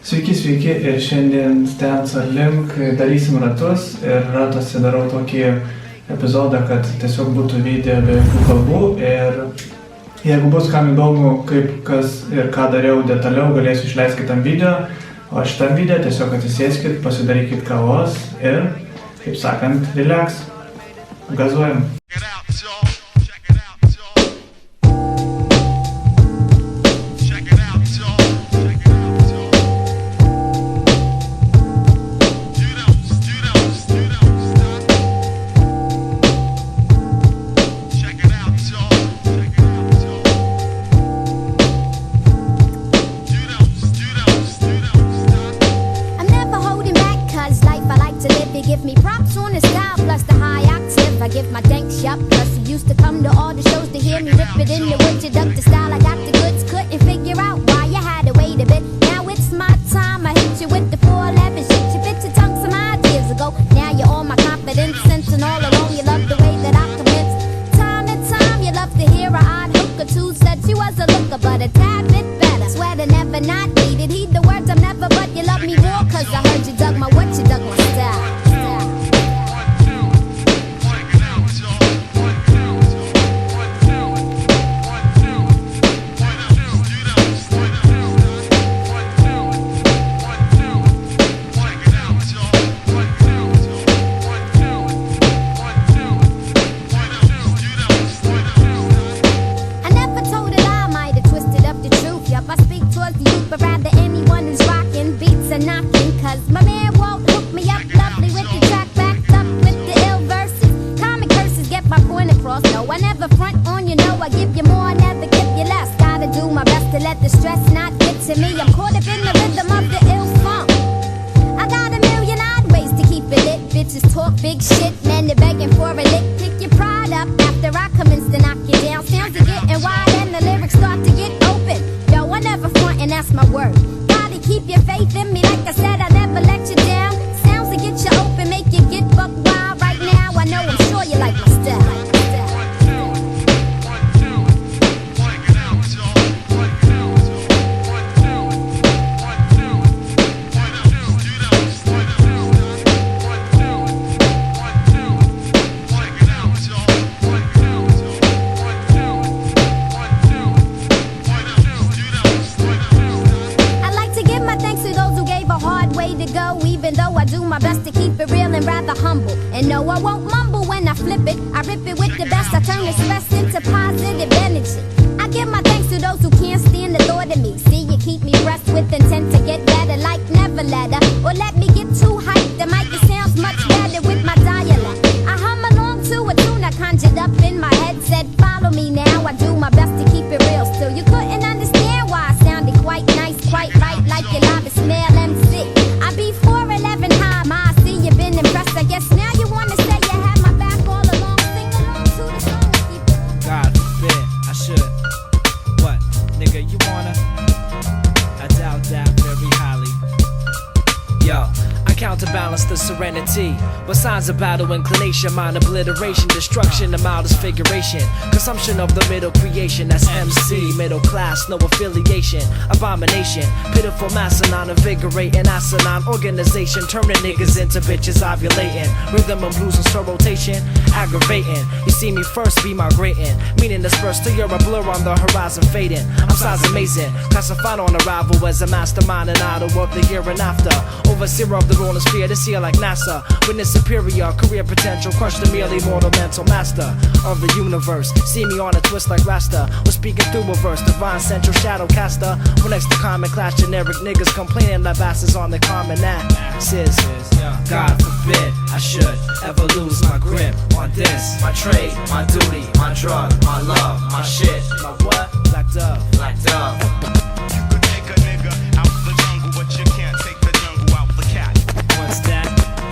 Sveiki ir šiandien Stanco Link darysim ratus ir ratuose darau tokį epizodą, kad tiesiog būtų video be jokių kalbų ir jeigu bus kam įdomu, kaip, kas ir ką dariau detaliau, galėsiu išleisti kitam video, o šitam video tiesiog atsisėskit, pasidarykit kavos ir, kaip sakant, relax. Gazuojam. Give me props on the style plus the high octave. I give my thanks, yup. Plus you used to come to all the shows to hear me rip it in the wood. You dug the style, I got the goods. Couldn't figure out why you had to wait a bit. Now it's my time, I hit you with the 411 shit. You bit your tongue some ideas ago. Now you're all my confidence, sense and all alone. You love the way that I commence. Time to time, you love to hear a odd hook or two. Said she was a looker, but a tad bit better. Swear to never not needed. Heed the words I'm never, but you love me more. Cause I heard you dug my what, you dug my style. Cause my man won't hook me up lovely with the track backed up with the ill verses. Comic curses get my point across. No, I never front on you, know I give you more, I never give you less. Gotta do my best to let the stress not get to me. I'm caught up in the rhythm of the ill funk. I got a million odd ways to keep it lit. Bitches talk big shit, men they're begging for a lick. Pick your pride up after I commence to knock you down. Sounds are getting wide and the lyrics start to get open. Yo, I never front and that's my word. Gotta keep your faith in me, like I said, I never let you down. Sounds that get you open, make you get buck wild. Right now, I know I'm sure you like my style. Even though I do my best to keep it real and rather humble. And no, I won't mumble when I flip it. I rip it with the best. I turn the stress into positive energy. I give my thanks to those who can't stand the thought of me. See, you keep me pressed with intent to get better, like never let her. Or let me get too hyped. The mic sounds much better with my dialect. I hum along to a tune I conjured up in my head. Said, follow me now. I do my best to keep it real. Still, you couldn't understand why I sounded quite nice, quite right, like your lava smell MC. I be 4'11" high, I see you been impressed. I guess now you wanna say you had my back all along. Sing along to the song. God forbid, I should. What, nigga, you wanna? I doubt that very highly. Yo, I counterbalance the serenity with signs of battle, inclination, mind obliteration, destruction, the mildest figuration, consumption of the middle creation. That's MC, middle class, no affiliation, abomination, pitiful mass and non-invigorating asinine organization, turning niggas into bitches ovulating, rhythm and blues and slow rotation, aggravating. You see me first, be migrating, meaning dispersed till you're a blur on the horizon fading. I'm size amazing, classified on arrival as a mastermind and idol of the year and after, overseer of the ruling sphere, this year like NASA, witness superior career potential, crush the merely mortal mental master of the universe. See me on a twist like Rasta, we're speaking through a verse, divine central shadow caster. When next to common class, generic niggas complaining that bastards on the common axis. God forbid I should ever lose my grip on this, my trade, my duty, my drug, my love, my shit, my what? Black dove, black dove. You could take a nigga out the jungle, but you can't take the jungle out the cat. What's that?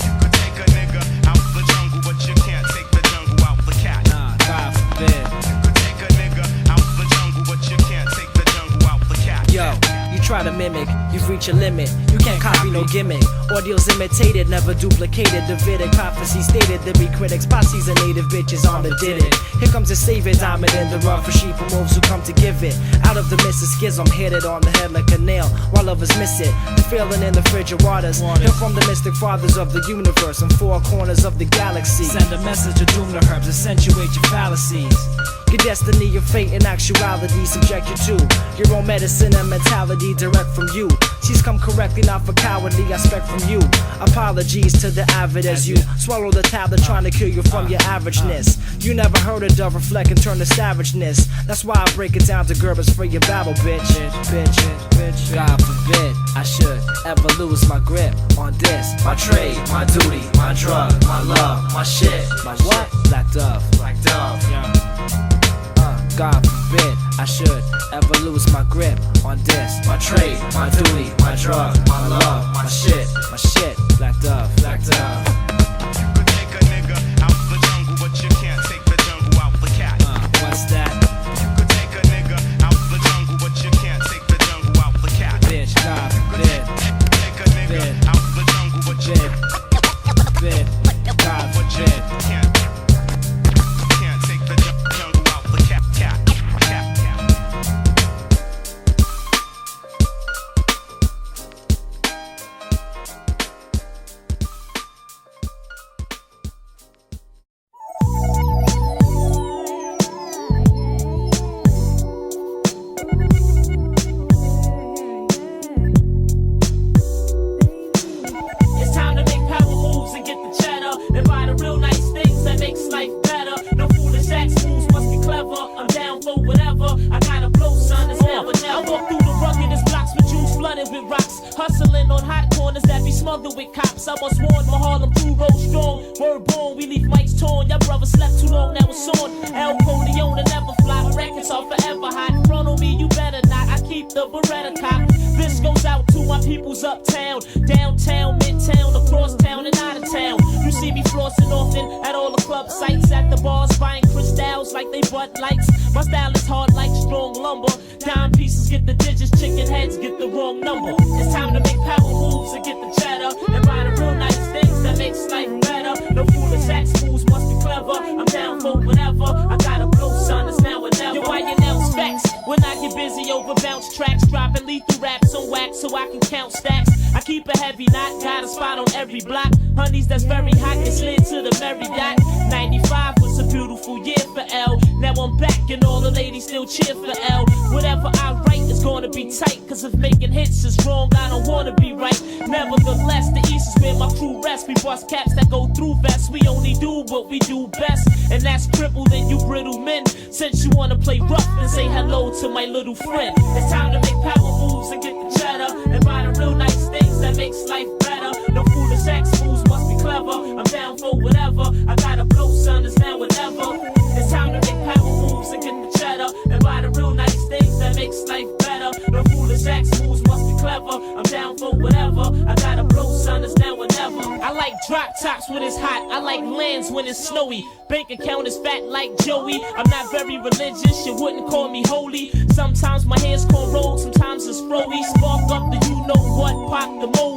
You could take a nigga out the jungle, but you can't take the jungle out the cat. Nah, God forbid. You could take a nigga out the jungle, but you can't take the jungle out the cat. Yo, you try to mimic, you've reach a limit. You can't copy no gimmick. Ordeals imitated, never duplicated. Davidic prophecy stated there be critics, posses and native bitches armored did it. Here comes the savior, diamond in the rough for sheep and wolves who come to give it. Out of the midst of schism, hit it on the head like a nail, while others miss it. The feeling in the frigid waters. Here from the mystic fathers of the universe and four corners of the galaxy. Send a message of doom to herbs, accentuate your fallacies. Your destiny, your fate, and actuality subject you to your own medicine and mentality direct from you. She's come correctly, not for cowardly, I expect from you. Apologies to the avid as you swallow the tablet trying to cure you from your averageness. You never heard a dove reflect and turn to savageness. That's why I break it down to Gerbers for your babble, bitch. God forbid I should ever lose my grip on this. My trade, my duty, my drug, my love, my shit. My what? Black dove. Black dove. Yeah. God forbid I should ever lose my grip on this. My trade, my duty, my drug, my love, my shit, black dove, black dove. You could take a nigga out the jungle, but you can't take the jungle out the cat. What's that? You could take a nigga out the jungle, but you can't take the jungle out the cat. Bitch, God forbid. Take a nigga out the jungle, but you Forbid. God forbid. can't take the jungle out the cat. It's time to make power moves and get the cheddar and buy the real nice things that makes life better. No foolish acts, moves must be clever. I'm down for whatever. I gotta blow, son. It's never. I walk through the ruggedest blocks with juice flooded with rocks, hustling on hot corners that be smothered with cops. I was warned my Harlem crew roll strong. Word born, we leave mics torn. Y'all brothers slept too long, now it's on. El Coleone never fly. Records are forever hot. Front on me, you better not. I keep the Beretta cock. This goes out to my peoples uptown, downtown, midtown, across town and out of town. You see me flossing often at all the club sites, at the bars buying crystals like they butt lights. My style is hard like strong lumber. Dime pieces get the digits, chicken heads get the wrong number. It's time to make power moves and get the cheddar and buy the real nice things that makes life better. No foolish acts, fools must be clever. I'm down for whatever. I gotta blow, son. It's now or never. Yo, why your nails facts? When I get busy over bounce tracks, dropping lethal raps on wax so I can count stacks. I keep a heavy knot, got a spot on every block. Honeys that's very hot get slid to the merry dot. 95 was a beautiful year for L. Now I'm back and all the ladies still cheer for L. Whatever I write is gonna be tight, cause if making hits is wrong, I don't wanna be right. Nevertheless, the East is where my crew rests. We bust caps that go through vests. We only do what we do best, and that's crippled in you brittle men. Since you wanna play rough and say hello to my little friend, it's time to make power moves and get the cheddar and buy the real nice things that makes life better. No foolish acts, fools must be clever. I'm down for whatever. I gotta blow, son. It's now or never. It's time to make power moves and get the cheddar and buy the real nice things that makes life better. No foolish acts, fools must be clever. I'm down for whatever. I gotta blow, son. It's now or never. I like drop tops when it's hot. I like lands when it's snowy. Bank account is fat like Joey. I'm not very religious, you wouldn't call me holy. Sometimes my hair's cornrowed, sometimes it's froey. Spark up the you know what, pop the moe.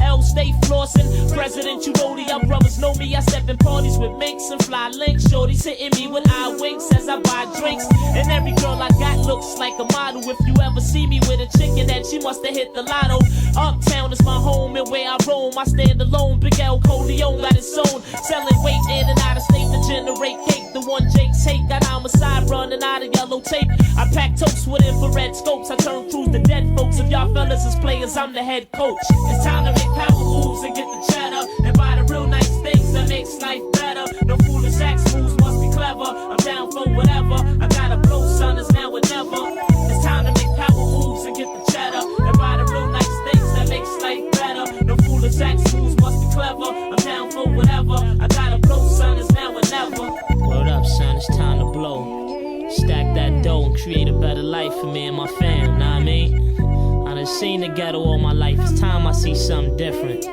L stay flossing, President you rollie. Y'all brothers know me, I step in parties with minks and fly links. Shorty's hitting me with eye winks as I buy drinks. And every girl I got looks like a model. If you ever see me with a chicken head, she must have hit the lotto. Uptown is my home and where I roam. I stand alone, Big L Coleone got his own. Selling weight in and out of state to generate cake. The one Jake take, got homicide running out of yellow tape. I pack toast with infrared scopes. I turn crews to dead folks. If y'all fellas is players, I'm the head coach. It's time to make power moves and get the cheddar and buy the real nice things that makes life better. No foolish acts, fools must be clever. I'm down for whatever. I gotta blow, son. It's now or never. It's time to make power moves and get the cheddar and buy the real nice things that makes life better. No foolish acts, fools must be clever. I'm down for whatever. I gotta blow, son. It's now or never. Word up, son, it's time to blow. Stack that dough and create a better life for me and my fam, know what I mean? I done seen the ghetto all my life, it's time I see something different.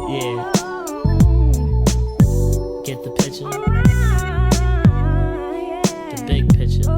Yeah. Get the picture? The big picture.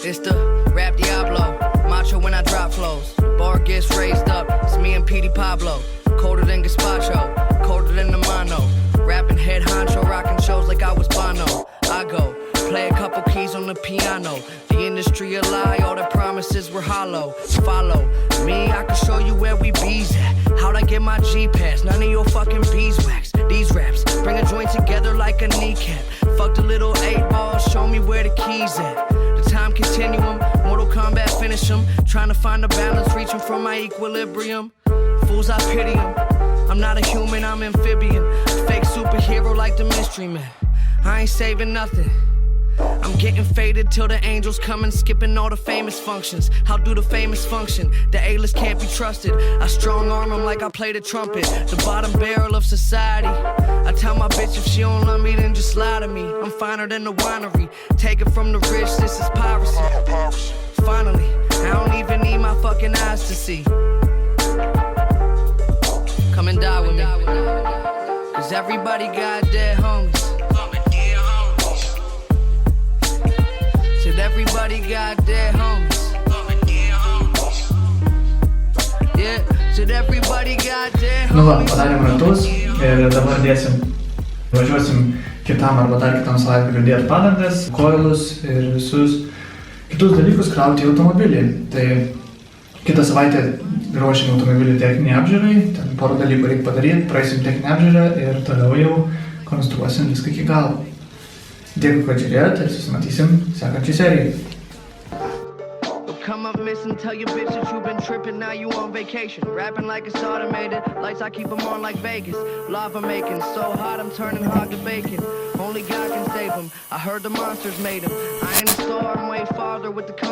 It's the rap Diablo, macho when I drop flows. Bar gets raised up, it's me and Petey Pablo. Colder than gazpacho, colder than the mano. Rapping head honcho, rocking shows like I was Bono. I go, play a couple keys on the piano. The industry a lie, all the promises were hollow. Follow me, I can show you where we bees at. How'd I get my G-Pass? None of your fucking beeswax. These raps bring a joint together like a kneecap. Fucked a little 8 ball, show me where the keys at. The time continuum, Mortal Kombat finish 'em. Trying to find a balance, reaching for my equilibrium. Fools, I pity 'em. I'm not a human, I'm amphibian. Fake superhero like the Mystery Man. I ain't saving nothing. I'm getting faded till the angels come and skipping all the famous functions. How do the famous function? The A-list can't be trusted. I strong arm them like I play the trumpet. The bottom barrel of society. I tell my bitch if she don't love me, then just lie to me. I'm finer than the winery. Take it from the rich, this is piracy. Finally, I don't even need my fucking eyes to see. Come and die with me. Cause everybody got dead homies. Said everybody got dead homies. Yeah, said everybody got dead homies. Nu va, padarėm ratus ir dabar važiuosim kitam arba dar kitam savaitgaliui dėti padangas, koilus ir visus kitus dalykus krauti į automobilį. Tai kitą savaitę ruošim automobilį techninį apžiūrai, ten porą dalykų reikia padaryti, praeisim techninį apžiūrą ir toliau jau konstruosim viską iki galo. Dėkui, kad žiūrėjote ir susimatysim sekančiai serijai. Come up missing, tell your bitch that you've been tripping, now you on vacation. Rapping like it's automated, lights I keep them on like Vegas. Lava making, so hot I'm turning hog to bacon. Only God can save him, I heard the monsters made him. I ain't a star, I'm way farther with the concept.